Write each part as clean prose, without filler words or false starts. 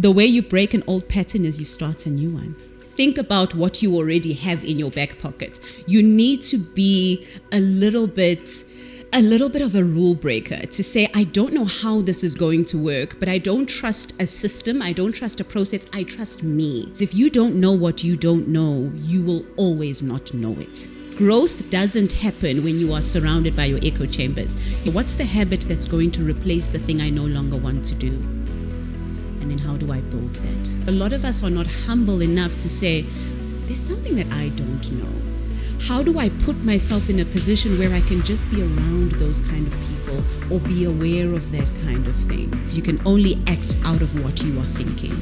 The way you break an old pattern is you start a new one. Think about what you already have in your back pocket. You need to be a little bit of a rule breaker to say, I don't know how this is going to work, but I don't trust a system. I don't trust a process. I trust me. If you don't know what you don't know, you will always not know it. Growth doesn't happen when you are surrounded by your echo chambers. What's the habit that's going to replace the thing I no longer want to do? And then how do I build that? A lot of us are not humble enough to say, there's something that I don't know. How do I put myself in a position where I can just be around those kind of people or be aware of that kind of thing? You can only act out of what you are thinking.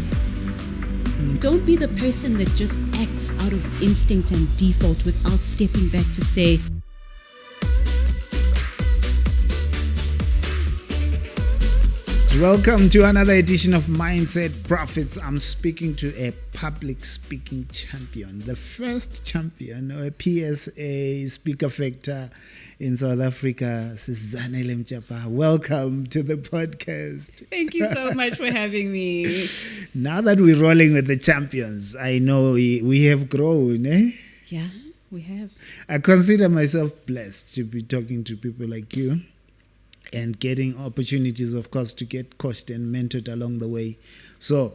Don't be the person that just acts out of instinct and default without stepping back to say, welcome to another edition of Mindset Profits. I'm speaking to a public speaking champion, the first champion of a PSA Speaker Factor in South Africa. This is Zanele Njapha. Welcome to the podcast. Thank you so much for having me. Now that we're rolling with the champions, I know we have grown, eh? Yeah, we have. I consider myself blessed to be talking to people like you. And getting opportunities, of course, to get coached and mentored along the way. So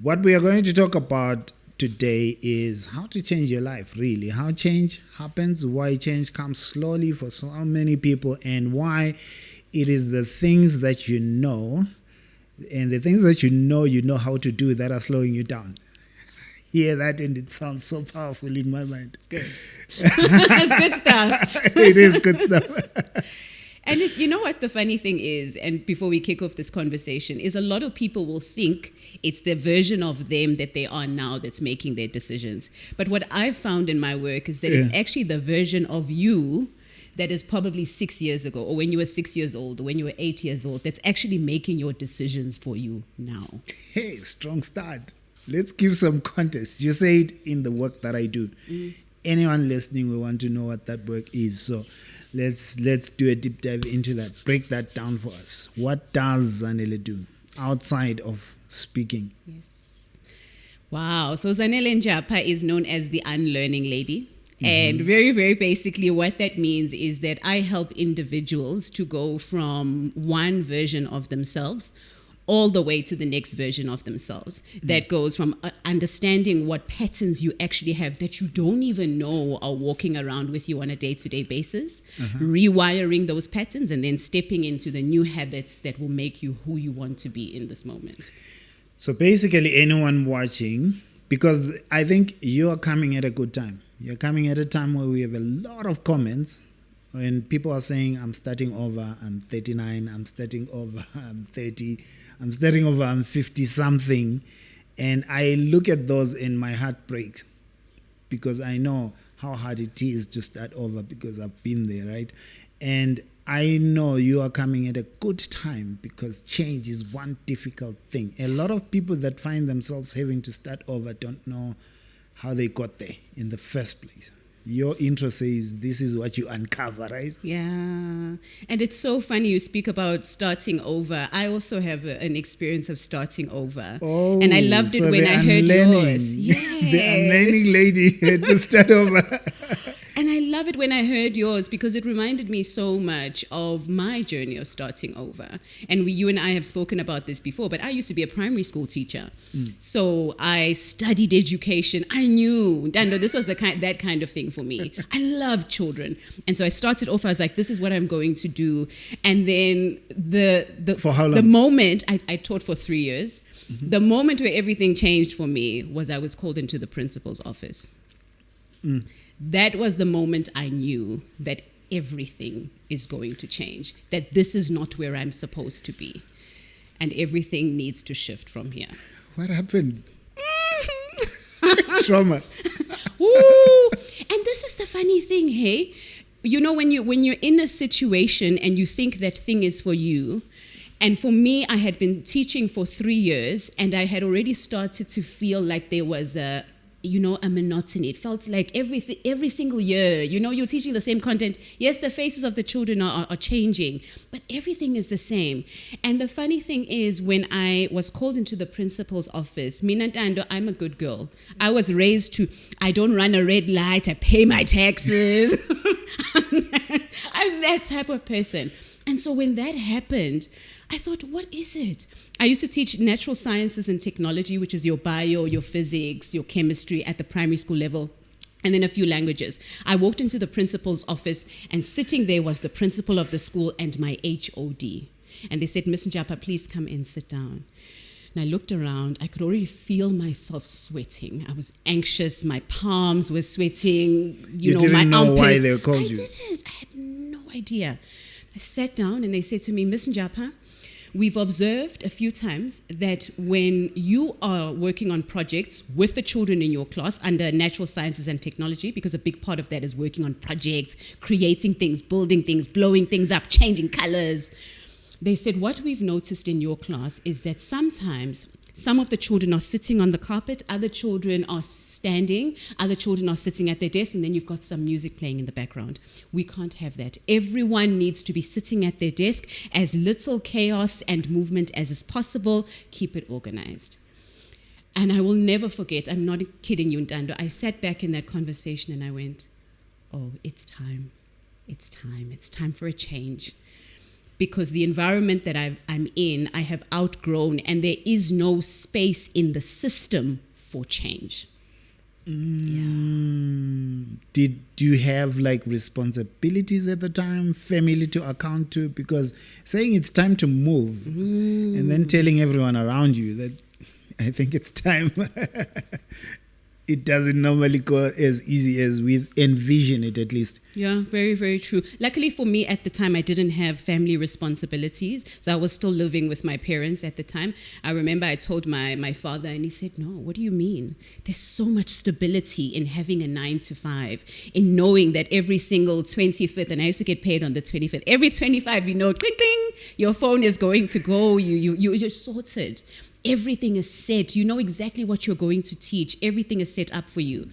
what we are going to talk about today is how to change your life, really. How change happens, why change comes slowly for so many people, and why it is the things that you know, and the things that you know how to do that are slowing you down. Hear that, and it sounds so powerful in my mind. It's good. It's good stuff. It is good stuff. And you know what the funny thing is, and before we kick off this conversation, is a lot of people will think it's the version of them that they are now that's making their decisions. But what I've found in my work is that it's actually the version of you that is probably 6 years ago, or when you were 6 years old, or when you were 8 years old, that's actually making your decisions for you now. Hey, strong start. Let's give some context. You said in the work that I do. Anyone listening will want to know what that work is. So let's do a deep dive into that. Break that down for us. What does Zanele do outside of speaking? Yes. Wow. So Zanele Njapha is known as the unlearning lady. And very, very basically what that means is that I help individuals to go from one version of themselves all the way to the next version of themselves. That goes from understanding what patterns you actually have that you don't even know are walking around with you on a day-to-day basis, rewiring those patterns, and then stepping into the new habits that will make you who you want to be in this moment. So basically anyone watching, because I think you are coming at a good time. You're coming at a time where we have a lot of comments when people are saying, I'm starting over, I'm 39, I'm starting over, I'm 30, I'm starting over, I'm 50 something. And I look at those and my heart breaks because I know how hard it is to start over because I've been there, right? And I know you are coming at a good time because change is one difficult thing. A lot of people that find themselves having to start over don't know how they got there in the first place. Your intro says this is what you uncover, right? Yeah. And it's so funny you speak about starting over. I also have an experience of starting over. Oh, and I loved it when I heard yours. Yes. The unlearning lady had to start over. And I love it when I heard yours because it reminded me so much of my journey of starting over. And you and I have spoken about this before, but I used to be a primary school teacher. So I studied education. I knew, this was that kind of thing for me. I love children. And so I started off, I was like, this is what I'm going to do. And then For how long? The moment, I taught for 3 years. The moment where everything changed for me was I was called into the principal's office. That was the moment I knew that everything is going to change, that this is not where I'm supposed to be, and everything needs to shift from here. What happened? Trauma. Ooh. And this is the funny thing, hey? You know, when you're in a situation and you think that thing is for you, and for me, I had been teaching for 3 years, and I had already started to feel like there was a a monotony. It felt like every single year, you're teaching the same content. Yes, the faces of the children are changing, but everything is the same. And the funny thing is, when I was called into the principal's office, Mina Ntando, I'm a good girl. I was raised to, I don't run a red light, I pay my taxes. I'm that type of person. And so when that happened, I thought, what is it? I used to teach natural sciences and technology, which is your bio, your physics, your chemistry at the primary school level, and then a few languages. I walked into the principal's office, and sitting there was the principal of the school and my HOD. And they said, Miss Njapha, please come in, sit down. And I looked around. I could already feel myself sweating. I was anxious. My palms were sweating. You my didn't know armpits. why they called you. I didn't. I had no idea. I sat down and they said to me, Miss Njapha, we've observed a few times that when you are working on projects with the children in your class under natural sciences and technology, because a big part of that is working on projects, creating things, building things, blowing things up, changing colors. They said, what we've noticed in your class is that sometimes some of the children are sitting on the carpet, other children are standing, other children are sitting at their desk, and then you've got some music playing in the background. We can't have that. Everyone needs to be sitting at their desk, as little chaos and movement as is possible. Keep it organized. And I will never forget, I'm not kidding you, Ntando, I sat back in that conversation and I went, oh, it's time. It's time. It's time for a change. Because the environment that I'm in, I have outgrown, and there is no space in the system for change. Did you have like responsibilities at the time, family to account to? Because saying it's time to move and then telling everyone around you that I think it's time, it doesn't normally go as easy as we envision it, at least. Yeah, very, very true. Luckily for me at the time, I didn't have family responsibilities. So I was still living with my parents at the time. I remember I told my father, and he said, no, what do you mean? There's so much stability in having a 9 to 5, in knowing that every single 25th, and I used to get paid on the 25th, every 25, cling, cling, your phone is going to go, you're sorted. Everything is set. You know exactly what you're going to teach. Everything is set up for you.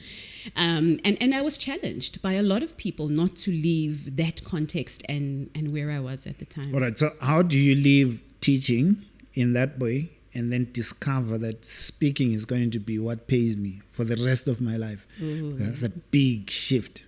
And I was challenged by a lot of people not to leave that context and where I was at the time. All right. So how do you leave teaching in that way and then discover that speaking is going to be what pays me for the rest of my life? That's a big shift.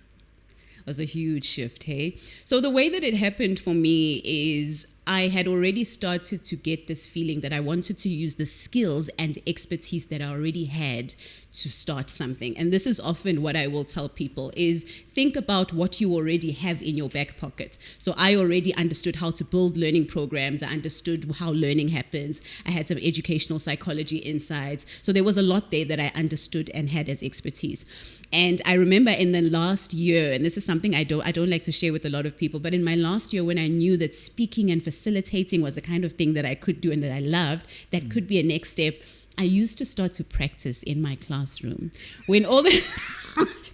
It was a huge shift, hey? So the way that it happened for me is I had already started to get this feeling that I wanted to use the skills and expertise that I already had to start something. And this is often what I will tell people is think about what you already have in your back pocket. So I already understood how to build learning programs. I understood how learning happens. I had some educational psychology insights. So there was a lot there that I understood and had as expertise. And I remember in the last year, and this is something I don't like to share with a lot of people, but in my last year when I knew that speaking and facilitating was the kind of thing that I could do and that I loved, that could be a next step, I used to start to practice in my classroom. When all the...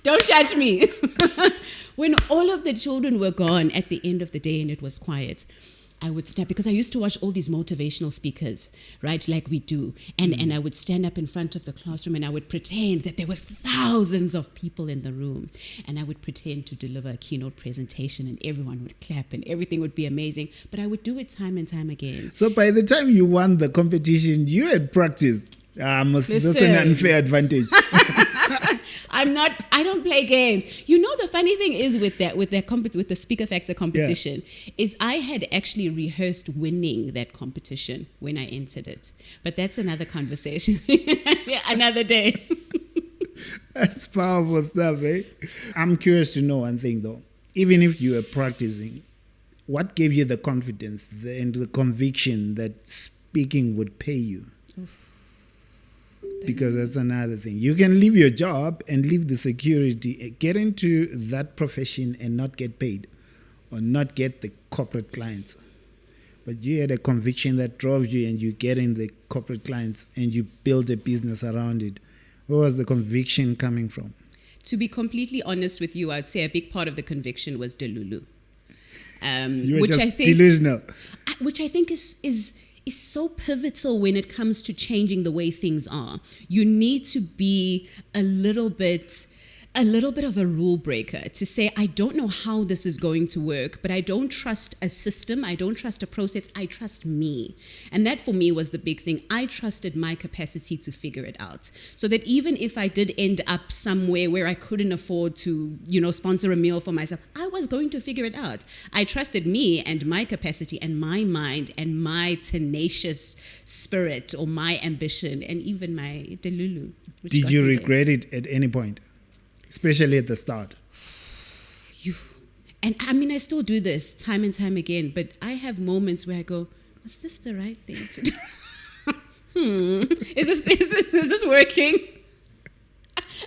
Don't judge me. When all of the children were gone at the end of the day and it was quiet, I would stand, because I used to watch all these motivational speakers, right, like we do. And I would stand up in front of the classroom and I would pretend that there was thousands of people in the room. And I would pretend to deliver a keynote presentation and everyone would clap and everything would be amazing. But I would do it time and time again. So by the time you won the competition, you had practiced. That's an unfair advantage. I don't play games. You know, the funny thing is with the Speaker Factor competition is I had actually rehearsed winning that competition when I entered it. But that's another conversation. Another day. That's powerful stuff, eh? I'm curious to know one thing though. Even if you were practicing, what gave you the confidence and the conviction that speaking would pay you? Because that's another thing. You can leave your job and leave the security, get into that profession and not get paid or not get the corporate clients. But you had a conviction that drove you and you get in the corporate clients and you build a business around it. Where was the conviction coming from? To be completely honest with you, I'd say a big part of the conviction was Delulu. You were delusional. Which I think is is so pivotal when it comes to changing the way things are. You need to be a little bit of a rule breaker to say, I don't know how this is going to work, but I don't trust a system. I don't trust a process. I trust me. And that for me was the big thing. I trusted my capacity to figure it out. So that even if I did end up somewhere where I couldn't afford to, sponsor a meal for myself, I was going to figure it out. I trusted me and my capacity and my mind and my tenacious spirit or my ambition and even my delulu. Did you regret it at any point? Especially at the start. And I mean, I still do this time and time again, but I have moments where I go, was this the right thing to do? Is this working?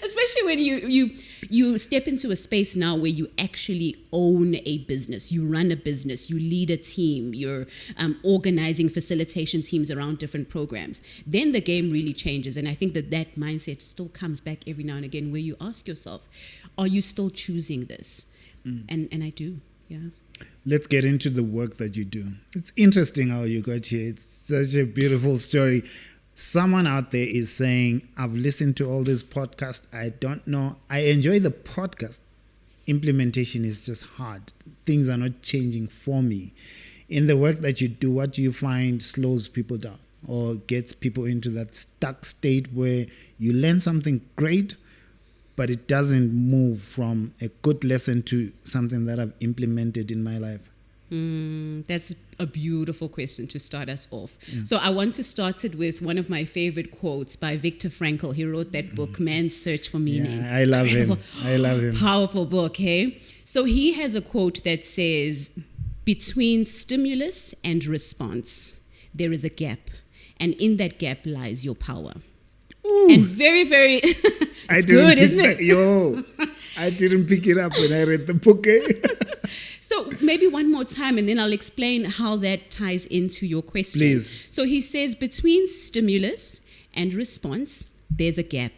Especially when you step into a space now where you actually own a business, you run a business, you lead a team, you're organizing facilitation teams around different programs. Then the game really changes. And I think that mindset still comes back every now and again where you ask yourself, are you still choosing this? And I do, yeah. Let's get into the work that you do. It's interesting how you got here. It's such a beautiful story. Someone out there is saying, I've listened to all this podcast. I don't know. I enjoy the podcast. Implementation is just hard. Things are not changing for me. In the work that you do, what do you find slows people down or gets people into that stuck state where you learn something great, but it doesn't move from a good lesson to something that I've implemented in my life? That's a beautiful question to start us off. Yeah. So I want to start it with one of my favorite quotes by Viktor Frankl. He wrote that book, Man's Search for Meaning. Yeah, I love him. Powerful book, hey? So he has a quote that says, between stimulus and response, there is a gap. And in that gap lies your power. Ooh. And very, very, it's good, isn't it? I didn't pick it up when I read the book. So maybe one more time, and then I'll explain how that ties into your question. Please. So he says, between stimulus and response, there's a gap.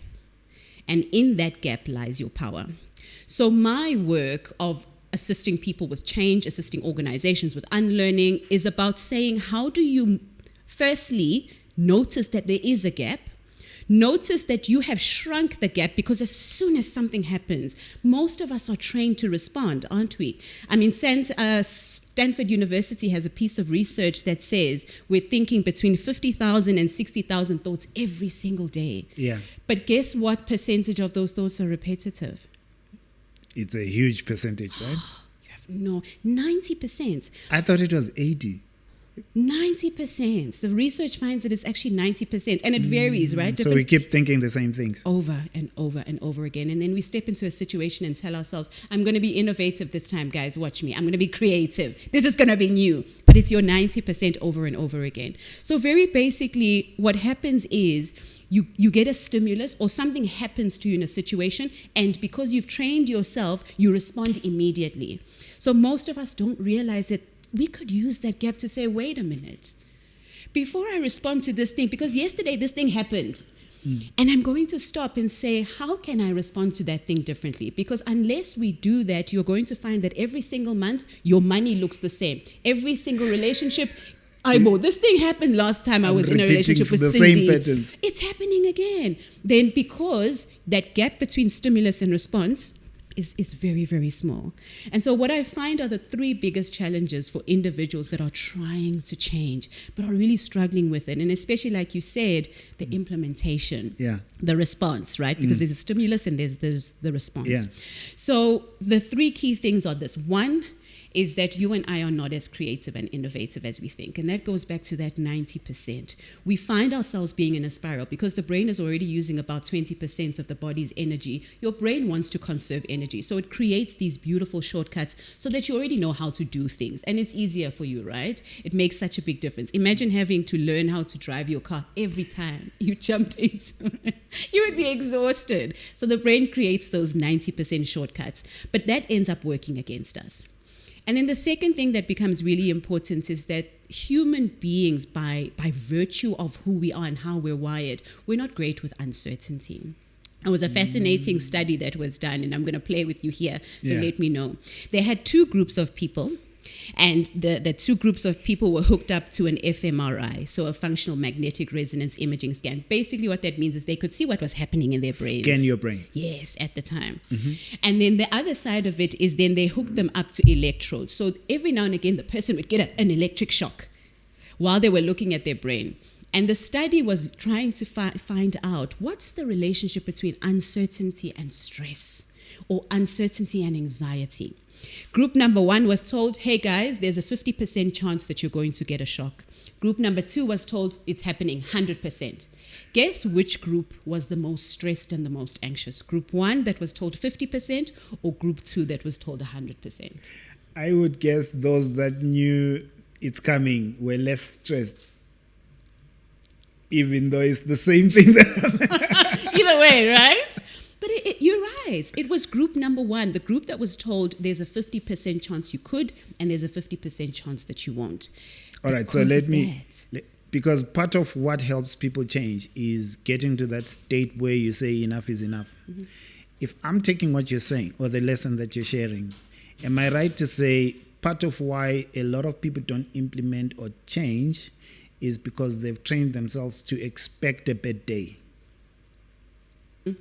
And in that gap lies your power. So my work of assisting people with change, assisting organizations with unlearning, is about saying, how do you firstly notice that there is a gap? Notice that you have shrunk the gap, because as soon as something happens, most of us are trained to respond, aren't we? I mean, Stanford University has a piece of research that says we're thinking between 50,000 and 60,000 thoughts every single day. Yeah. But guess what percentage of those thoughts are repetitive? It's a huge percentage, right? You have 90%. I thought it was 80. 90%. The research finds that it's actually 90%, and it varies, right? So we keep thinking the same things over and over and over again, and then we step into a situation and tell ourselves, I'm going to be innovative this time, guys, watch me, I'm going to be creative, this is going to be new. But it's your 90% over and over again. So very basically what happens is you get a stimulus or something happens to you in a situation, and because you've trained yourself, you respond immediately. So most of us don't realize that we could use that gap to say, wait a minute, before I respond to this thing, because yesterday this thing happened, and I'm going to stop and say, how can I respond to that thing differently? Because unless we do that, you're going to find that every single month, your money looks the same. Every single relationship, this thing happened last time I was in a relationship with Cindy. Same patterns. It's happening again. Then because that gap between stimulus and response is very, very small. And so what I find are the three biggest challenges for individuals that are trying to change, but are really struggling with it. And especially, like you said, the implementation, the response, right? Because there's a stimulus and there's the response. Yeah. So the three key things are this. One is that you and I are not as creative and innovative as we think. And that goes back to that 90%. We find ourselves being in a spiral because the brain is already using about 20% of the body's energy. Your brain wants to conserve energy. So it creates these beautiful shortcuts so that you already know how to do things. And it's easier for you, right? It makes such a big difference. Imagine having to learn how to drive your car every time you jumped into it. You would be exhausted. So the brain creates those 90% shortcuts. But that ends up working against us. And then the second thing that becomes really important is that human beings, by virtue of who we are and how we're wired, we're not great with uncertainty. It was a fascinating study that was done, and I'm going to play with you here, so let me know. They had two groups of people. And the two groups of people were hooked up to an fMRI, so a functional magnetic resonance imaging scan. Basically what that means is they could see what was happening in their brains. Scan your brain. Yes, at the time. And then the other side of it is then they hooked them up to electrodes. So every now and again, the person would get an electric shock while they were looking at their brain. And the study was trying to find out what's the relationship between uncertainty and stress, or uncertainty and anxiety. Group number 1 was told, hey guys, there's a 50% chance that you're going to get a shock. Group number 2 was told it's happening 100%. Guess which group was the most stressed and the most anxious? Group 1 that was told 50%, or group 2 that was told 100%? I would guess those that knew it's coming were less stressed, even though it's the same thing that Either way, right? But you're right. It was group number 1, the group that was told there's a 50% chance you could, and there's a 50% chance that you won't. All right, so because part of what helps people change is getting to that state where you say enough is enough. If I'm taking what you're saying or the lesson that you're sharing, am I right to say part of why a lot of people don't implement or change is because they've trained themselves to expect a bad day?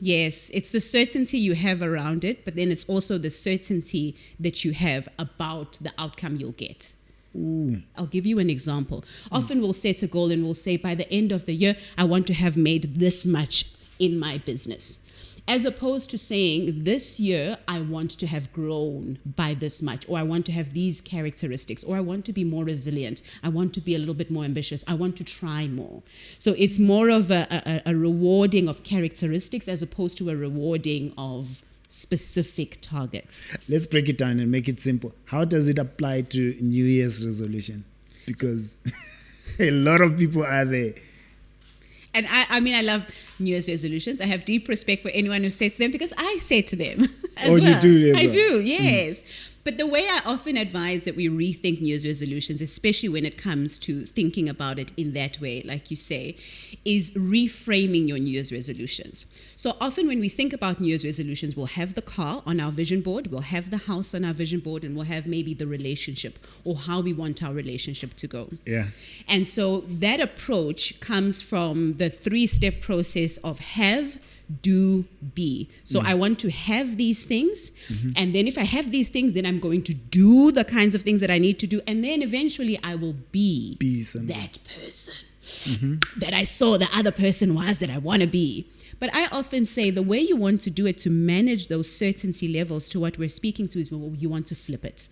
Yes, it's the certainty you have around it, but then it's also the certainty that you have about the outcome you'll get. Ooh. I'll give you an example. Often we'll set a goal and we'll say, by the end of the year, I want to have made this much in my business. As opposed to saying, this year, I want to have grown by this much, or I want to have these characteristics, or I want to be more resilient. I want to be a little bit more ambitious. I want to try more. So it's more of a rewarding of characteristics as opposed to a rewarding of specific targets. Let's break it down and make it simple. How does it apply to New Year's resolution? Because a lot of people are there. And I mean, I love New Year's resolutions. I have deep respect for anyone who sets them because I set them as well. You do? I do, yes. But the way I often advise that we rethink New Year's resolutions, especially when it comes to thinking about it in that way, like you say, is reframing your New Year's resolutions. So often when we think about New Year's resolutions, we'll have the car on our vision board, we'll have the house on our vision board, and we'll have maybe the relationship or how we want our relationship to go. Yeah. And so that approach comes from the 3-step process of have, do, be. So I want to have these things, and then if I have these things, then I'm going to do the kinds of things that I need to do, and then eventually I will be that person that I saw the other person was that I want to be. But I often say the way you want to do it to manage those certainty levels to what we're speaking to is you want to flip it.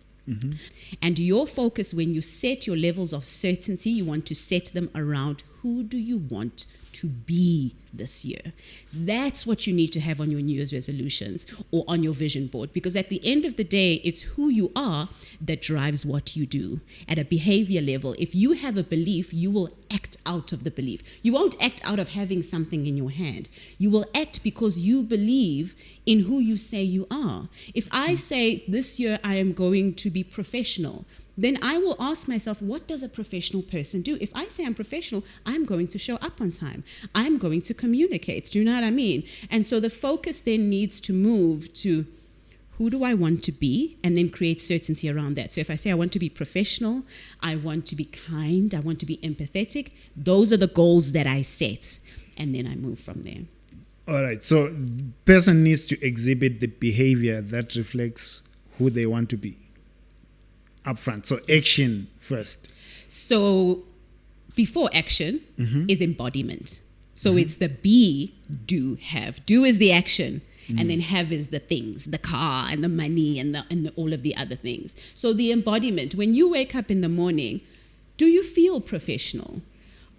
And your focus when you set your levels of certainty, you want to set them around who do you want to be this year. That's what you need to have on your New Year's resolutions or on your vision board, because at the end of the day, it's who you are that drives what you do. At a behavior level, if you have a belief, you will act out of the belief. You won't act out of having something in your hand. You will act because you believe in who you say you are. If I say this year I am going to be professional, then I will ask myself, what does a professional person do? If I say I'm professional, I'm going to show up on time. I'm going to communicate. Do you know what I mean? And so the focus then needs to move to who do I want to be, and then create certainty around that. So if I say I want to be professional, I want to be kind, I want to be empathetic, those are the goals that I set, and then I move from there. All right. So the person needs to exhibit the behavior that reflects who they want to be. Upfront. So action first. So before action is embodiment. So it's the be, do, have. Do is the action, and then have is the things, the car and the money and the all of the other things. So the embodiment, when you wake up in the morning, do you feel professional?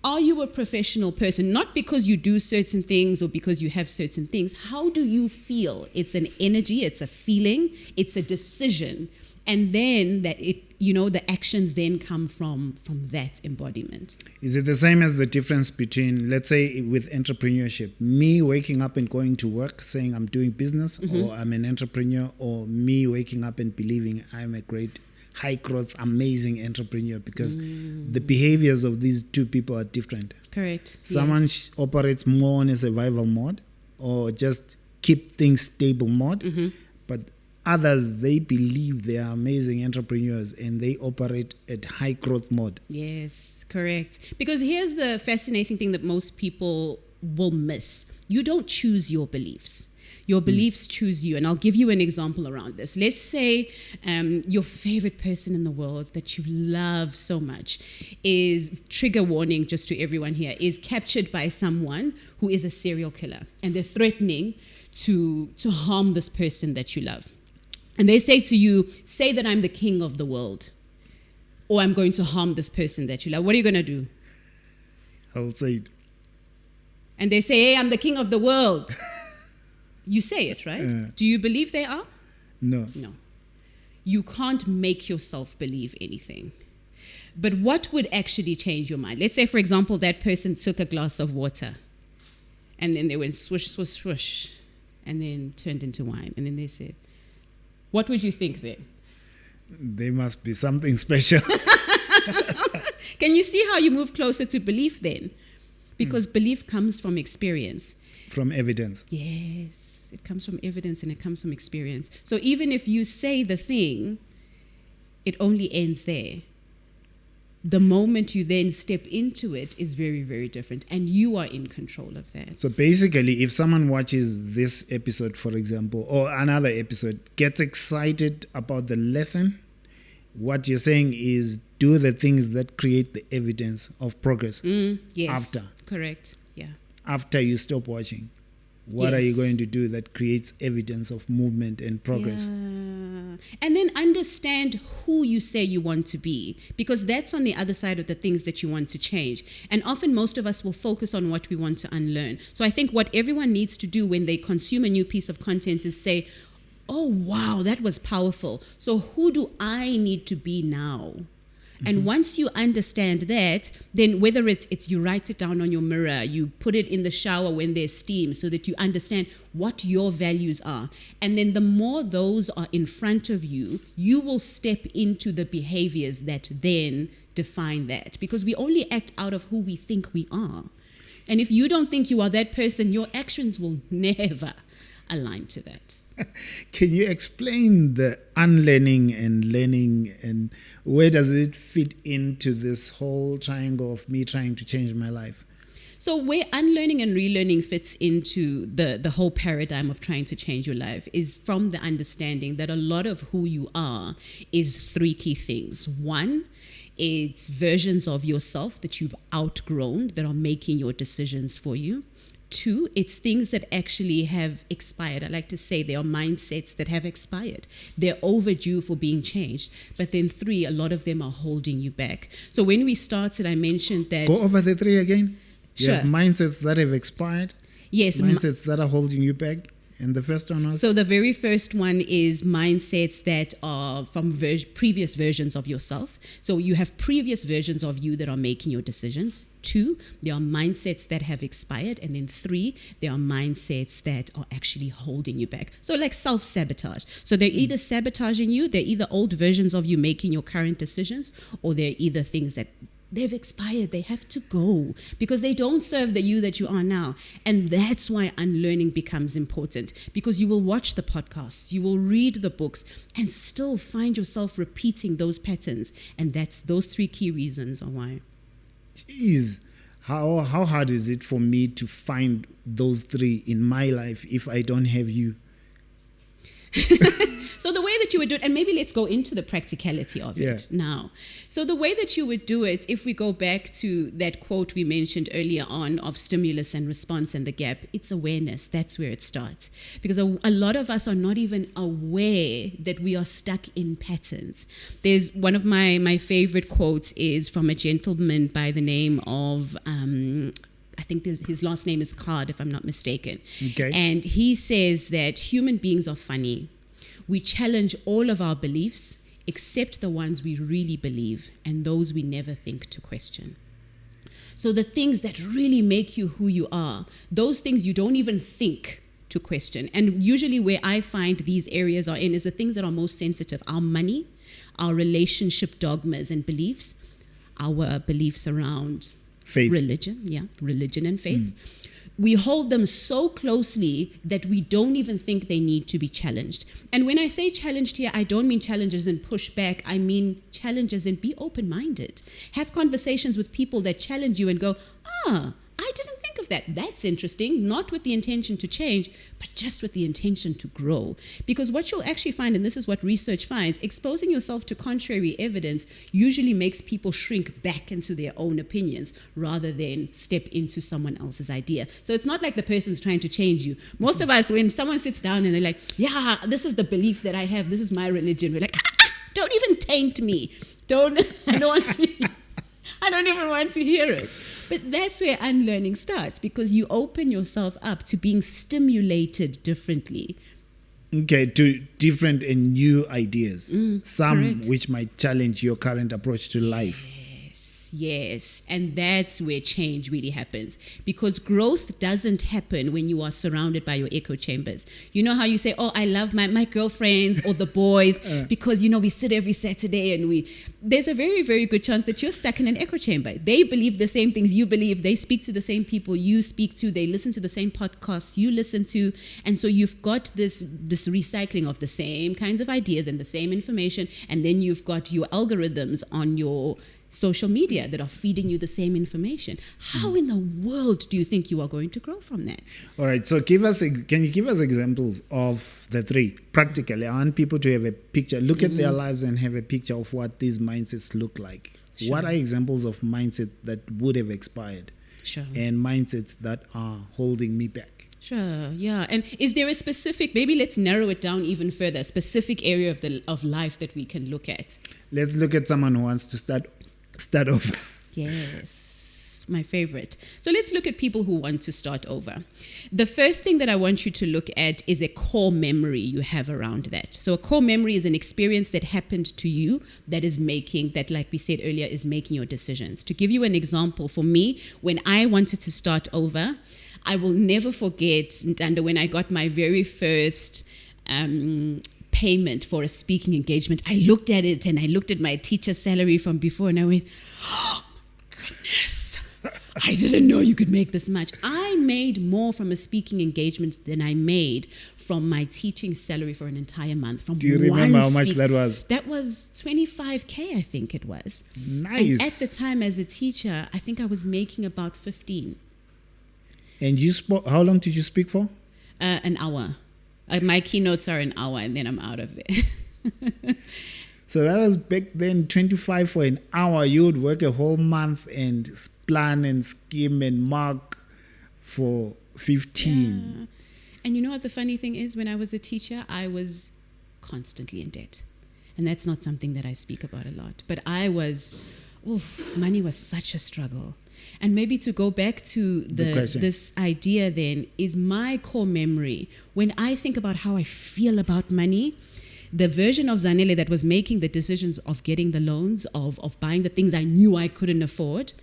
Are you a professional person? Not because you do certain things or because you have certain things. How do you feel? It's an energy, it's a feeling, it's a decision. And then that the actions then come from that embodiment. Is it the same as the difference between, let's say, with entrepreneurship, me waking up and going to work saying I'm doing business or I'm an entrepreneur, or me waking up and believing I'm a great, high growth, amazing entrepreneur? Because the behaviors of these two people are different. Correct. Someone operates more on a survival mode or just keep things stable mode, but others, they believe they are amazing entrepreneurs and they operate at high growth mode. Yes, correct. Because here's the fascinating thing that most people will miss. You don't choose your beliefs. Your beliefs choose you. And I'll give you an example around this. Let's say your favorite person in the world that you love so much is, trigger warning just to everyone here, is captured by someone who is a serial killer. And they're threatening to harm this person that you love. And they say to you, say that I'm the king of the world, or I'm going to harm this person that you love. What are you going to do? I'll say it. And they say, hey, I'm the king of the world. You say it, right? Do you believe they are? No. No. You can't make yourself believe anything. But what would actually change your mind? Let's say, for example, that person took a glass of water and then they went swoosh, swoosh, swoosh, and then turned into wine. And then they said, what would you think then? There must be something special. Can you see how you move closer to belief then? Because belief comes from experience. From evidence. Yes. It comes from evidence and it comes from experience. So even if you say the thing, it only ends there. The moment you then step into it is very, very different. And you are in control of that. So basically, if someone watches this episode, for example, or another episode, gets excited about the lesson, what you're saying is do the things that create the evidence of progress. Yes. After. Correct. Yeah. After you stop watching. What are you going to do that creates evidence of movement and progress? Yeah. And then understand who you say you want to be, because that's on the other side of the things that you want to change. And often most of us will focus on what we want to unlearn. So I think what everyone needs to do when they consume a new piece of content is say, oh, wow, that was powerful. So who do I need to be now? And once you understand that, then whether it's you write it down on your mirror, you put it in the shower when there's steam so that you understand what your values are. And then the more those are in front of you, you will step into the behaviors that then define that. Because we only act out of who we think we are. And if you don't think you are that person, your actions will never align to that. Can you explain the unlearning and learning, and where does it fit into this whole triangle of me trying to change my life? So where unlearning and relearning fits into the whole paradigm of trying to change your life is from the understanding that a lot of who you are is three key things. One, it's versions of yourself that you've outgrown that are making your decisions for you. Two, it's things that actually have expired. I like to say they are mindsets that have expired. They're overdue for being changed. But then three, a lot of them are holding you back. So when we started, I mentioned that... Go over the three again. You Sure. have mindsets that have expired. Yes. Mindsets that are holding you back. And the first one was? So the very first one is mindsets that are from previous versions of yourself. So you have previous versions of you that are making your decisions. Two, there are mindsets that have expired. And then three, there are mindsets that are actually holding you back. So like self-sabotage. So they're either sabotaging you, they're either old versions of you making your current decisions, or they're either things that they've expired. They have to go because they don't serve the you that you are now. And that's why unlearning becomes important, because you will watch the podcasts, you will read the books, and still find yourself repeating those patterns. And that's those three key reasons are why. Jeez, how hard is it for me to find those three in my life if I don't have you? So the way that you would do it, and maybe let's go into the practicality of it now. So the way that you would do it, if we go back to that quote we mentioned earlier on of stimulus and response and the gap, it's awareness. That's where it starts. Because a lot of us are not even aware that we are stuck in patterns. There's one of my favorite quotes is from a gentleman by the name of... I think his last name is Card, if I'm not mistaken. Okay. And he says that human beings are funny. We challenge all of our beliefs except the ones we really believe and those we never think to question. So the things that really make you who you are, those things you don't even think to question. And usually where I find these areas are in is the things that are most sensitive. Our money, our relationship dogmas and beliefs, our beliefs around... faith. Religion and faith. we hold them so closely that we don't even think they need to be challenged. And when I say challenged here, I don't mean challenges and push back. I mean challenges and be open-minded. Have conversations with people that challenge you and go, I didn't think of that. That's interesting. Not with the intention to change, but just with the intention to grow. Because what you'll actually find, and this is what research finds, exposing yourself to contrary evidence usually makes people shrink back into their own opinions rather than step into someone else's idea. So it's not like the person's trying to change you. Most of us, when someone sits down and they're like, yeah, this is the belief that I have, this is my religion, we're like, don't even taint me. I don't even want to hear it. But that's where unlearning starts, because you open yourself up to being stimulated differently. Okay, to different and new ideas. Some correct. which might challenge your current approach to life. Yes. And that's where change really happens, because growth doesn't happen when you are surrounded by your echo chambers. You know how you say, I love my girlfriends or the boys because, we sit every Saturday and there's a very, very good chance that you're stuck in an echo chamber. They believe the same things you believe. They speak to the same people you speak to. They listen to the same podcasts you listen to. And so you've got this recycling of the same kinds of ideas and the same information. And then you've got your algorithms on your social media that are feeding you the same information. How in the world do you think you are going to grow from that? All right. So can you give us examples of the three? Practically, I want people to have a picture, look at their lives and have a picture of what these mindsets look like. Sure. What are examples of mindsets that would have expired? Sure. And mindsets that are holding me back? Sure, yeah. And is there a specific, maybe let's narrow it down even further, a specific area of life that we can look at? Let's look at someone who wants to start over. Yes, my favorite. So let's look at people who want to start over. The first thing that I want you to look at is a core memory you have around that. So a core memory is an experience that happened to you that, like we said earlier, is making your decisions. To give you an example, for me, when I wanted to start over, I will never forget, Ntando, when I got my very first payment for a speaking engagement. I looked at it and I looked at my teacher's salary from before and I went, oh goodness, I didn't know you could make this much. I made more from a speaking engagement than I made from my teaching salary for an entire month. Do you remember how much that was? That was 25K, I think it was. Nice. And at the time as a teacher, I think I was making about 15. And you spoke, how long did you speak for? An hour. My keynotes are an hour and then I'm out of there. So that was back then, 25 for an hour. You would work a whole month and plan and scheme and mark for 15. Yeah. And you know what the funny thing is? When I was a teacher, I was constantly in debt. And that's not something that I speak about a lot. But money was such a struggle. And maybe to go back to this idea then, is my core memory. When I think about how I feel about money, the version of Zanele that was making the decisions of getting the loans, of buying the things I knew I couldn't afford,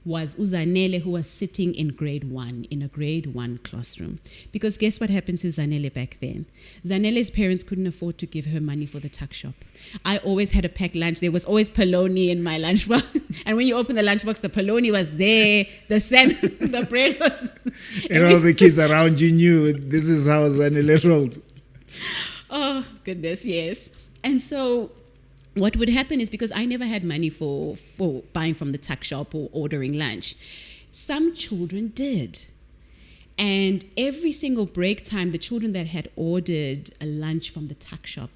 was Zanele, who was sitting in grade 1, in a grade 1 classroom. Because guess what happened to Zanele back then? Zanele's parents couldn't afford to give her money for the tuck shop. I always had a packed lunch. There was always polony in my lunchbox. And when you open the lunchbox, the polony was there, the bread was... And all the kids around you knew this is how Zanele rolls. Oh, goodness, yes. And so... what would happen is, because I never had money for buying from the tuck shop or ordering lunch, some children did. And every single break time, the children that had ordered a lunch from the tuck shop,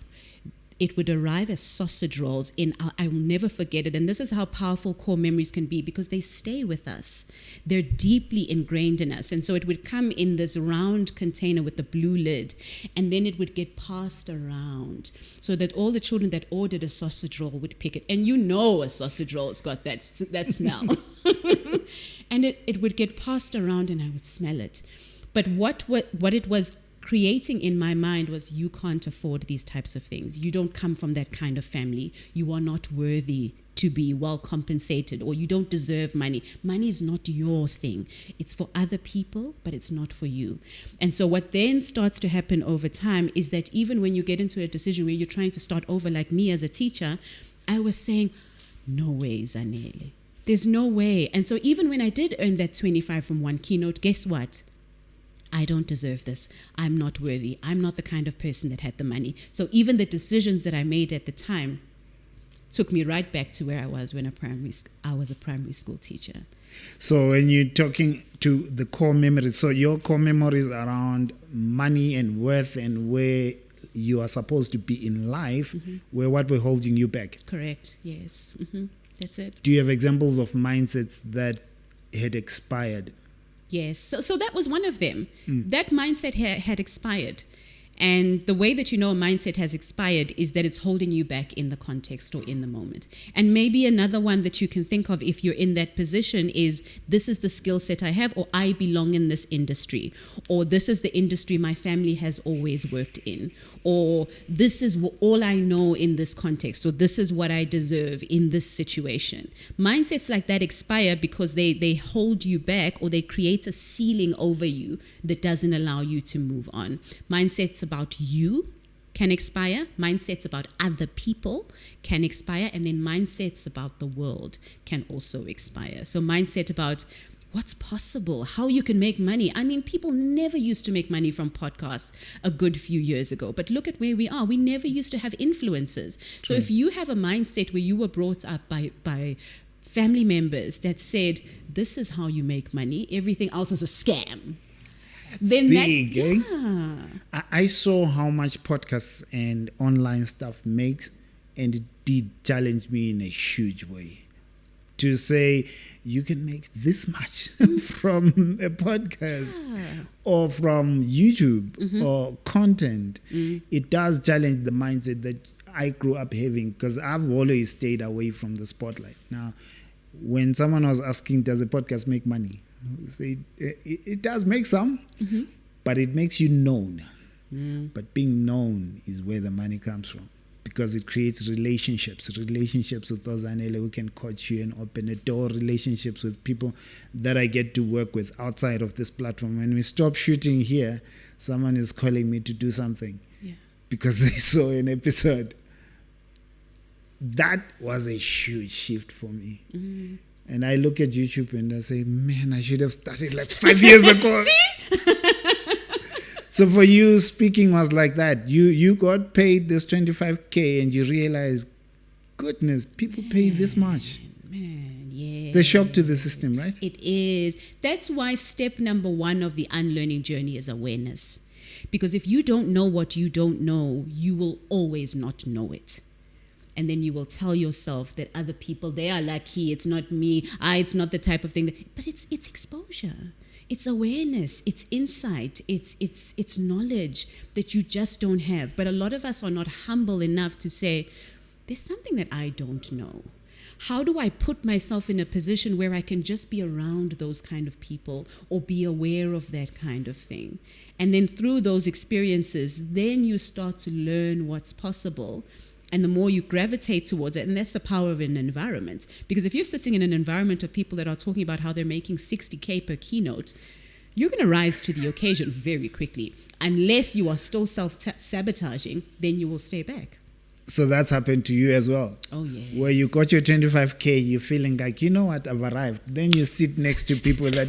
it would arrive as sausage rolls I will never forget it. And this is how powerful core memories can be, because they stay with us. They're deeply ingrained in us. And so it would come in this round container with the blue lid, and then it would get passed around so that all the children that ordered a sausage roll would pick it. And a sausage roll has got that smell. And it would get passed around and I would smell it. But what it was creating in my mind was, you can't afford these types of things. You don't come from that kind of family. You are not worthy to be well compensated, or you don't deserve money. Money is not your thing. It's for other people, but it's not for you. And so what then starts to happen over time is that even when you get into a decision where you're trying to start over, like me as a teacher, I was saying, no way, Zanele. There's no way. And so even when I did earn that 25 from one keynote, guess what? I don't deserve this. I'm not worthy. I'm not the kind of person that had the money. So even the decisions that I made at the time took me right back to where I was when I was a primary school teacher. So when you're talking to the core memories, so your core memories around money and worth and where you are supposed to be in life, were what were holding you back. Correct. Yes. That's it. Do you have examples of mindsets that had expired? Yes. So that was one of them. That mindset had expired. And the way that you know a mindset has expired is that it's holding you back in the context or in the moment. And maybe another one that you can think of if you're in that position is, this is the skill set I have, or I belong in this industry, or this is the industry my family has always worked in, or this is all I know in this context, or this is what I deserve in this situation. Mindsets like that expire because they hold you back, or they create a ceiling over you that doesn't allow you to move on. Mindsets about you can expire, mindsets about other people can expire, and then mindsets about the world can also expire. So mindset about what's possible, how you can make money. I mean, people never used to make money from podcasts a good few years ago, but look at where we are. We never used to have influencers. So if you have a mindset where you were brought up by family members that said, this is how you make money, everything else is a scam. That's big, yeah. I saw how much podcasts and online stuff makes, and it did challenge me in a huge way. To say you can make this much from a podcast or from YouTube or content, it does challenge the mindset that I grew up having, because I've always stayed away from the spotlight. Now, when someone was asking, does a podcast make money? Say it does make some, but it makes you known. But being known is where the money comes from, because it creates relationships with those Zanele who can coach you and open a door, relationships with people that I get to work with outside of this platform. When we stop shooting here, someone is calling me to do something because they saw an episode. That was a huge shift for me. And I look at YouTube and I say, man, I should have started like 5 years ago. So for you, speaking was like that. You got paid this 25K and you realize, goodness, people pay this much. Man, yeah. It's a shock to the system, right? It is. That's why step number 1 of the unlearning journey is awareness. Because if you don't know what you don't know, you will always not know it. And then you will tell yourself that other people, they are lucky, it's not me, it's not the type of thing that, but it's exposure, it's awareness, it's insight, it's knowledge that you just don't have. But a lot of us are not humble enough to say, there's something that I don't know. How do I put myself in a position where I can just be around those kind of people or be aware of that kind of thing? And then through those experiences, then you start to learn what's possible. And the more you gravitate towards it, and that's the power of an environment. Because if you're sitting in an environment of people that are talking about how they're making 60K per keynote, you're going to rise to the occasion very quickly. Unless you are still self-sabotaging, then you will stay back. So that's happened to you as well. Oh, yes. Where you got your 25K, you're feeling like, you know what, I've arrived. Then you sit next to people that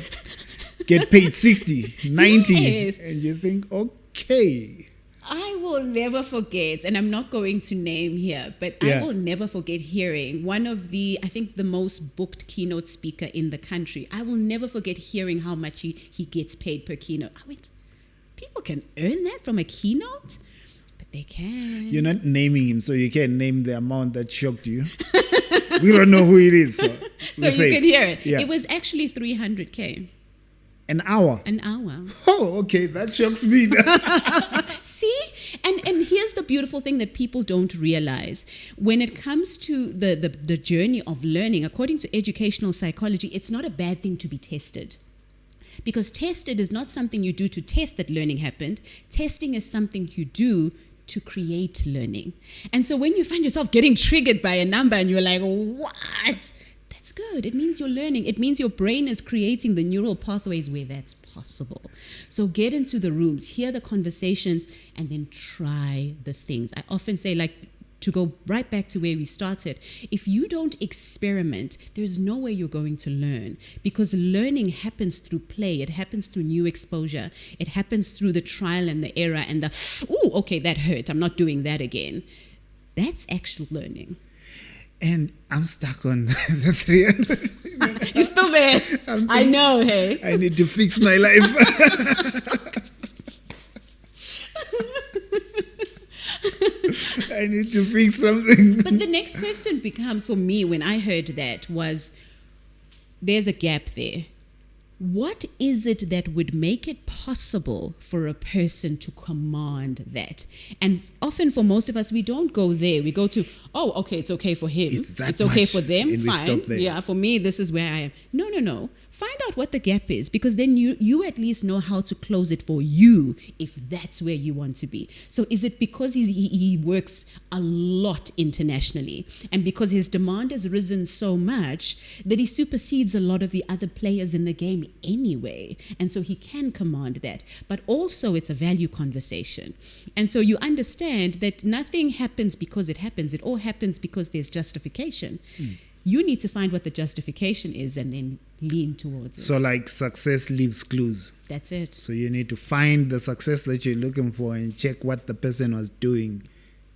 get paid 60, 90. Yes. And you think, okay. I will never forget, and I'm not going to name here, but I will never forget hearing one of the, I think the most booked keynote speaker in the country. I will never forget hearing how much he gets paid per keynote. I went, people can earn that from a keynote? But they can. You're not naming him, so you can't name the amount that shocked you. We don't know who it is. So you can hear it. Yeah. It was actually 300K. An hour? An hour. Oh, okay. That shocks me. See? And here's the beautiful thing that people don't realize. When it comes to the journey of learning, according to educational psychology, it's not a bad thing to be tested. Because tested is not something you do to test that learning happened. Testing is something you do to create learning. And so when you find yourself getting triggered by a number and you're like, what? That's good. It means you're learning. It means your brain is creating the neural pathways where that's possible. So get into the rooms, hear the conversations, and then try the things. I often say, like, to go right back to where we started, if you don't experiment, there's no way you're going to learn, because learning happens through play. It happens through new exposure. It happens through the trial and the error and the, ooh, okay, that hurt. I'm not doing that again. That's actual learning. And I'm stuck on the 300. You're still there. I know, hey. I need to fix my life. I need to fix something. But the next question becomes, for me, when I heard that, was there's a gap there. What is it that would make it possible for a person to command that? And often for most of us, we don't go there. We go to, oh, okay, it's okay for him. It's okay for them. And we fine. stop there. Yeah, for me, this is where I am. No. Find out what the gap is, because then you at least know how to close it for you if that's where you want to be. So is it because he works a lot internationally, and because his demand has risen so much that he supersedes a lot of the other players in the game anyway, and so he can command that? But also it's a value conversation. And so you understand that nothing happens because it happens. It all happens because there's justification. You need to find what the justification is and then lean towards it. So like success leaves clues. That's it. So you need to find the success that you're looking for and check what the person was doing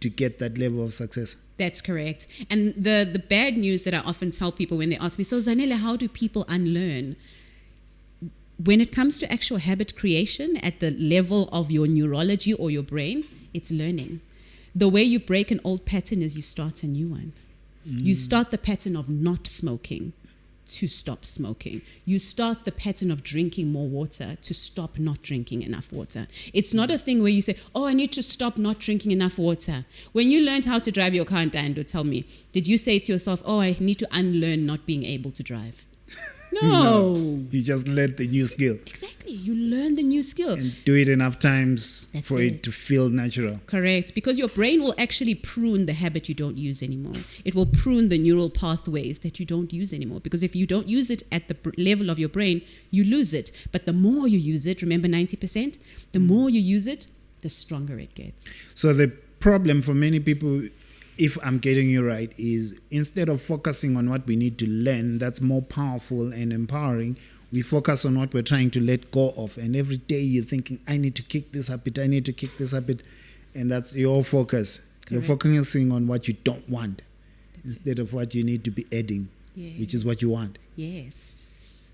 to get that level of success. That's correct. And the bad news that I often tell people when they ask me, so Zanele, how do people unlearn? When it comes to actual habit creation at the level of your neurology or your brain, it's learning. The way you break an old pattern is you start a new one. You start the pattern of not smoking to stop smoking. You start the pattern of drinking more water to stop not drinking enough water. It's not a thing where you say, oh, I need to stop not drinking enough water. When you learned how to drive your car, Dando, tell me, did you say to yourself, oh, I need to unlearn not being able to drive? No. You just learn the new skill. Exactly. You learn the new skill. And do it enough times for it to feel natural. Correct. Because your brain will actually prune the habit you don't use anymore. It will prune the neural pathways that you don't use anymore. Because if you don't use it at the level of your brain, you lose it. But the more you use it, remember 90%, the more you use it, the stronger it gets. So the problem for many people, if I'm getting you right, is instead of focusing on what we need to learn, that's more powerful and empowering, we focus on what we're trying to let go of. And every day you're thinking, I need to kick this habit, and that's your focus. Correct. You're focusing on what you don't want instead of what you need to be adding, which is what you want. Yes.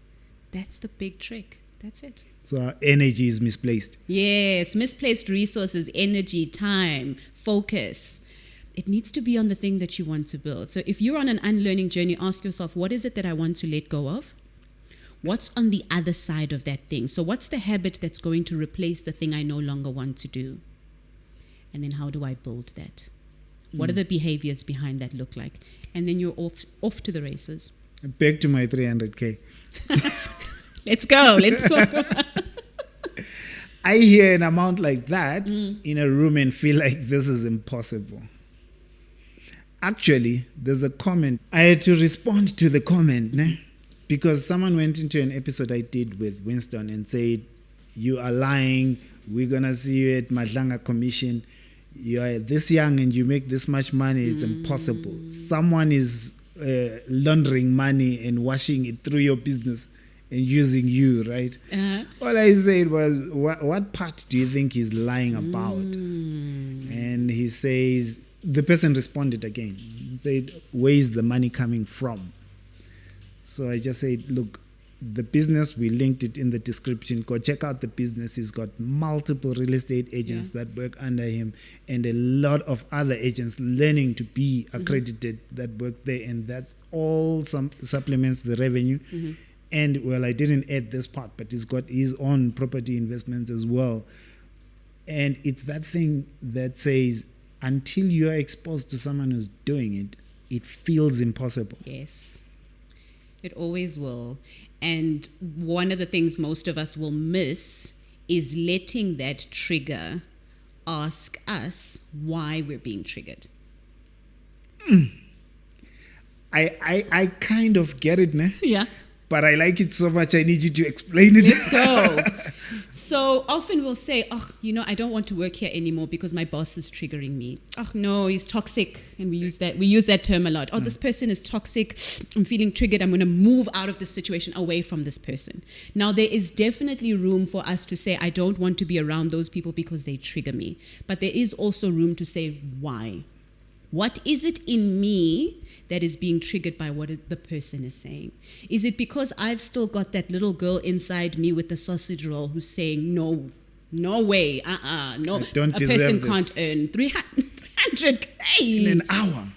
That's the big trick. That's it. So our energy is misplaced. Yes. Misplaced resources, energy, time, focus. It needs to be on the thing that you want to build. So if you're on an unlearning journey, ask yourself, what is it that I want to let go of? What's on the other side of that thing? So what's the habit that's going to replace the thing I no longer want to do? And then how do I build that? What are the behaviors behind that look like? And then you're off to the races. Back to my 300K. Let's go. Let's talk. I hear an amount like that in a room and feel like this is impossible. Actually, there's a comment. I had to respond to the comment, because someone went into an episode I did with Winston and said, you are lying. We're going to see you at Madlanga Commission. You are this young and you make this much money. It's impossible. Someone is laundering money and washing it through your business and using you, right? All I said was, what part do you think he's lying about? And he says, the person responded again and said, where is the money coming from? So I just said, look, the business, we linked it in the description. Go check out the business. He's got multiple real estate agents that work under him and a lot of other agents learning to be accredited that work there. And that all supplements the revenue. And, well, I didn't add this part, but he's got his own property investments as well. And it's that thing that says, until you are exposed to someone who's doing it, it feels impossible. Yes, it always will. And one of the things most of us will miss is letting that trigger ask us why we're being triggered. I kind of get it, Yeah. But I like it so much, I need you to explain it. Let's go. So often we'll say, oh, I don't want to work here anymore because my boss is triggering me. Oh, no, he's toxic. And we use that term a lot. Oh, this person is toxic. I'm feeling triggered. I'm going to move out of this situation, away from this person. Now, there is definitely room for us to say, I don't want to be around those people because they trigger me. But there is also room to say, why? What is it in me that is being triggered by what the person is saying? Is it because I've still got that little girl inside me with the sausage roll who's saying, no way, no, don't a person this. Can't earn 300K in an hour.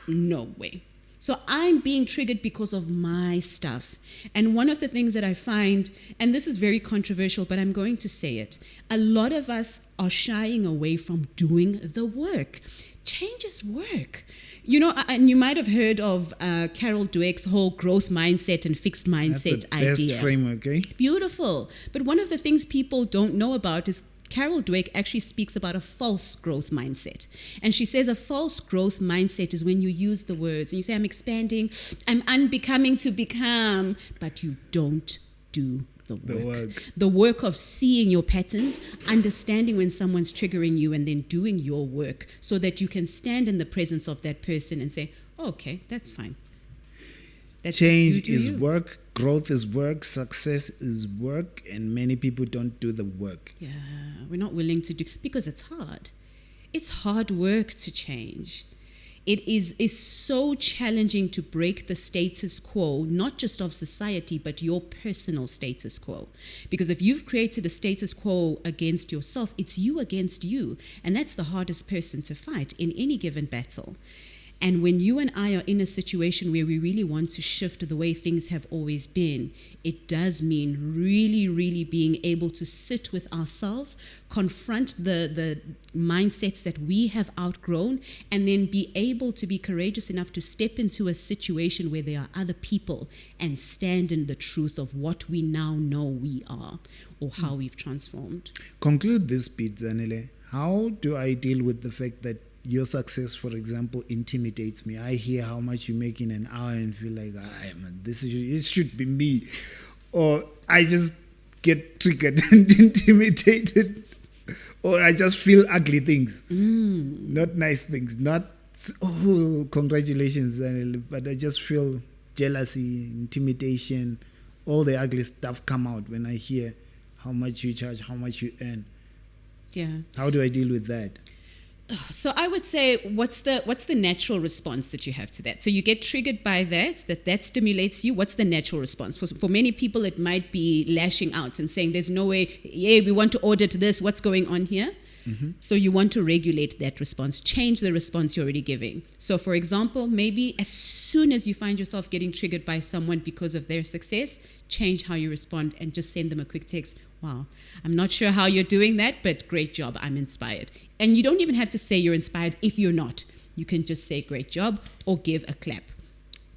No way. So I'm being triggered because of my stuff. And one of the things that I find, and this is very controversial, but I'm going to say it, a lot of us are shying away from doing the work. Change is work. And you might have heard of Carol Dweck's whole growth mindset and fixed mindset idea. That's the best framework, eh? Beautiful. But one of the things people don't know about is Carol Dweck actually speaks about a false growth mindset. And she says a false growth mindset is when you use the words and you say, I'm expanding, I'm unbecoming to become, but you don't do the work. The work of seeing your patterns, understanding when someone's triggering you, and then doing your work so that you can stand in the presence of that person and say, oh, okay, that's fine. Change is work, growth is work, success is work, and many people don't do the work. Yeah, we're not willing to do, because it's hard. It's hard work to change. It is so challenging to break the status quo, not just of society, but your personal status quo. Because if you've created a status quo against yourself, it's you against you. And that's the hardest person to fight in any given battle. And when you and I are in a situation where we really want to shift the way things have always been, it does mean really, really being able to sit with ourselves, confront the mindsets that we have outgrown, and then be able to be courageous enough to step into a situation where there are other people and stand in the truth of what we now know we are or how we've transformed. Conclude this bit, Zanele. How do I deal with the fact that your success, for example, intimidates me? I hear how much you make in an hour and feel like, it should be me. Or I just get triggered and intimidated. Or I just feel ugly things. Not nice things. Not, oh, congratulations, but I just feel jealousy, intimidation, all the ugly stuff come out when I hear how much you charge, how much you earn. Yeah. How do I deal with that? So I would say, what's the natural response that you have to that? So you get triggered by that stimulates you. What's the natural response? For many people, it might be lashing out and saying, there's no way, we want to audit this. What's going on here? Mm-hmm. So you want to regulate that response, change the response you're already giving. So for example, maybe as soon as you find yourself getting triggered by someone because of their success, change how you respond and just send them a quick text. Wow, I'm not sure how you're doing that, but great job. I'm inspired. And you don't even have to say you're inspired if you're not. You can just say great job or give a clap.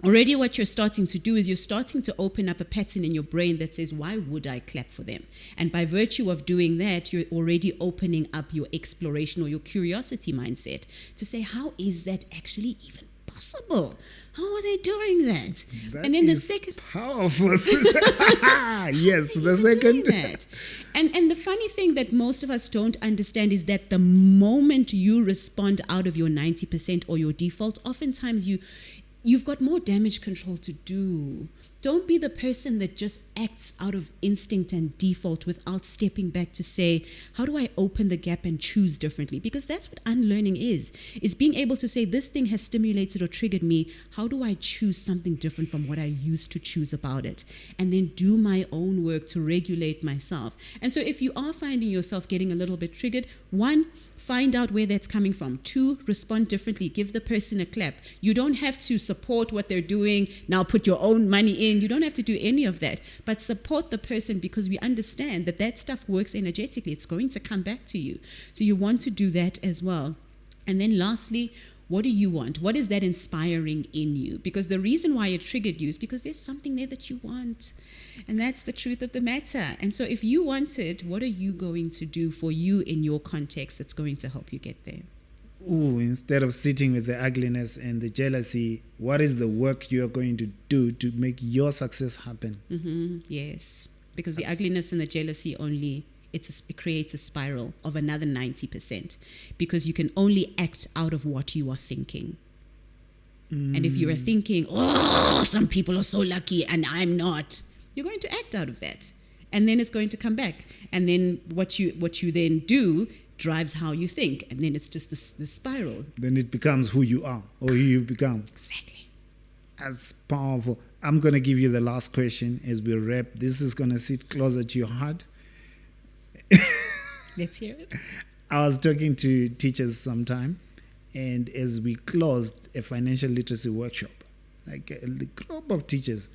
Already what you're starting to do is you're starting to open up a pattern in your brain that says, why would I clap for them? And by virtue of doing that, you're already opening up your exploration or your curiosity mindset to say, how is that actually even possible? How are they doing that? And then the second, powerful. Yes, the second. That. And the funny thing that most of us don't understand is that the moment you respond out of your 90% or your default, oftentimes you've got more damage control to do. Don't be the person that just acts out of instinct and default without stepping back to say, how do I open the gap and choose differently? Because that's what unlearning is being able to say, this thing has stimulated or triggered me. How do I choose something different from what I used to choose about it? And then do my own work to regulate myself. And so if you are finding yourself getting a little bit triggered, 1, find out where that's coming from. 2, respond differently. Give the person a clap. You don't have to support what they're doing. Now put your own money in. You don't have to do any of that. But support the person, because we understand that stuff works energetically. It's going to come back to you. So you want to do that as well. And then lastly, what do you want? What is that inspiring in you? Because the reason why it triggered you is because there's something there that you want. And that's the truth of the matter. And so if you want it, what are you going to do for you in your context that's going to help you get there? Ooh, instead of sitting with the ugliness and the jealousy, what is the work you're going to do to make your success happen? Mm-hmm. Yes. because the ugliness and the jealousy only, it creates a spiral of another 90%, because you can only act out of what you are thinking. And if you are thinking, oh, some people are so lucky and I'm not, you're going to act out of that. And then it's going to come back. And then what you then do drives how you think. And then it's just this spiral. Then it becomes who you are or who you become. Exactly. That's powerful. I'm going to give you the last question as we wrap. This is going to sit closer to your heart. Let's hear it. I was talking to teachers sometime, and as we closed a financial literacy workshop, like a group of teachers,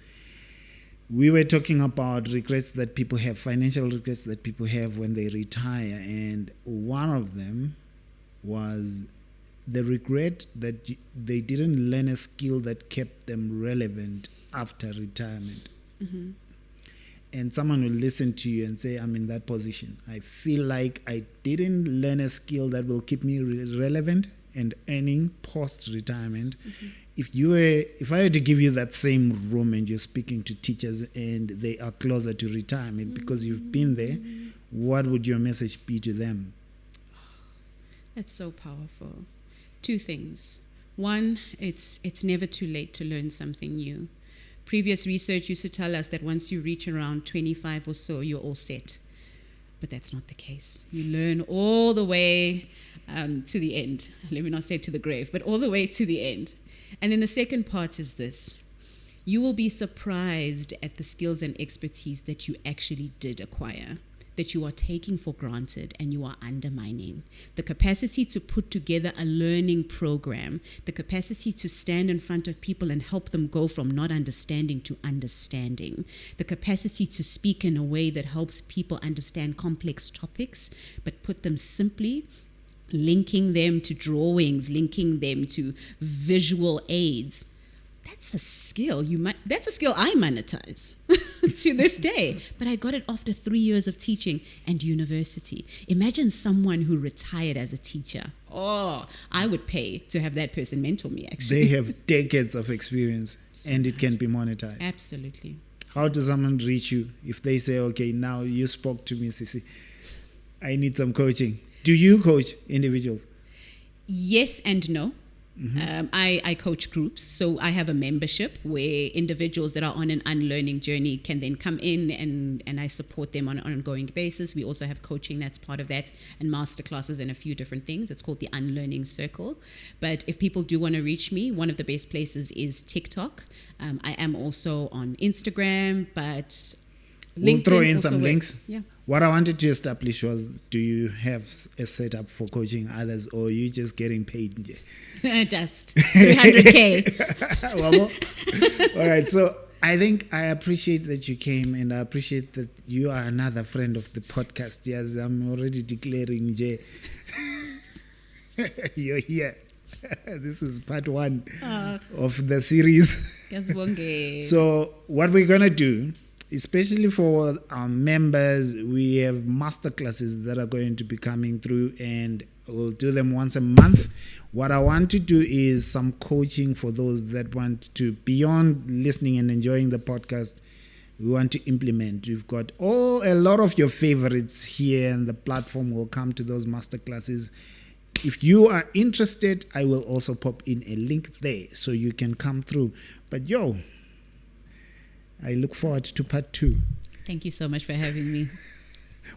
we were talking about regrets that people have, financial regrets that people have when they retire. And one of them was the regret that they didn't learn a skill that kept them relevant after retirement. Mm-hmm. And someone will listen to you and say, I'm in that position. I feel like I didn't learn a skill that will keep me relevant and earning post-retirement. Mm-hmm. If I were to give you that same room and you're speaking to teachers and they are closer to retirement because you've been there, what would your message be to them? That's so powerful. Two things. One, it's never too late to learn something new. Previous research used to tell us that once you reach around 25 or so, you're all set. But that's not the case. You learn all the way to the end. Let me not say to the grave, but all the way to the end. And then the second part is this. You will be surprised at the skills and expertise that you actually did acquire, that you are taking for granted and you are undermining. The capacity to put together a learning program, the capacity to stand in front of people and help them go from not understanding to understanding, the capacity to speak in a way that helps people understand complex topics, but put them simply, linking them to drawings, linking them to visual aids. That's a skill. That's a skill I monetize to this day. But I got it after 3 years of teaching and university. Imagine someone who retired as a teacher. Oh, I would pay to have that person mentor me, actually. They have decades of experience and it can be monetized. Absolutely. How does someone reach you if they say, okay, now you spoke to me, Sisi, I need some coaching? Do you coach individuals? Yes and no. Mm-hmm. I coach groups, so I have a membership where individuals that are on an unlearning journey can then come in and I support them on an ongoing basis. We also have coaching that's part of that and masterclasses and a few different things. It's called the Unlearning Circle. But if people do want to reach me, one of the best places is TikTok. I am also on Instagram, but we'll throw in some links. Yeah. What I wanted to establish was, do you have a setup for coaching others or are you just getting paid? Just 300K. All right. So I think I appreciate that you came and I appreciate that you are another friend of the podcast. Yes, I'm already declaring, Jay. You're here. This is part 1 of the series. So what we're going to do, especially for our members, we have masterclasses that are going to be coming through and we'll do them once a month. What I want to do is some coaching for those that want to, beyond listening and enjoying the podcast, we want to implement. We've got a lot of your favorites here and the platform will come to those masterclasses. If you are interested, I will also pop in a link there so you can come through. But I look forward to part 2. Thank you so much for having me.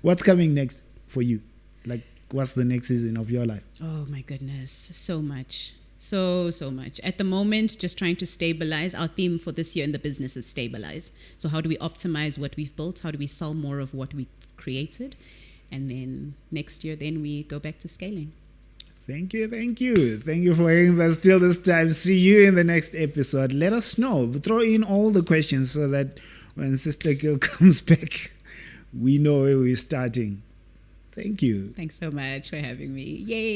What's coming next for you? Like, what's the next season of your life? Oh, my goodness. So much. So much. At the moment, just trying to stabilize. Our theme for this year in the business is stabilize. So how do we optimize what we've built? How do we sell more of what we created? And then next year, then we go back to scaling. Thank you. Thank you for hearing us till this time. See you in the next episode. Let us know. Throw in all the questions so that when Sister Gil comes back, we know where we're starting. Thank you. Thanks so much for having me. Yay.